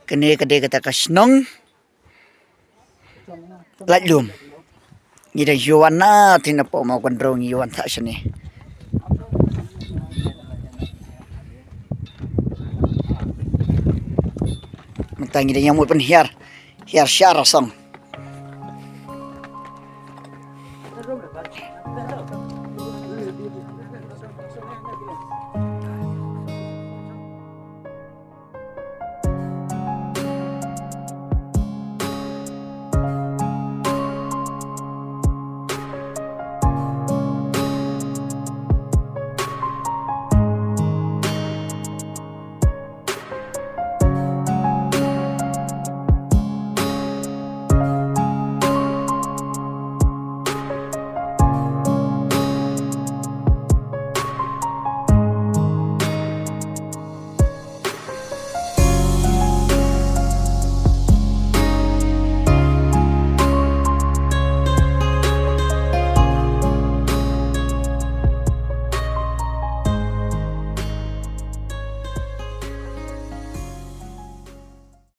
Kene kede kata kasnong Laitlum. Ni dah yuan na tina po mau kondrong yuan tak sini. Mentang ini yang mau pen hiar syar song.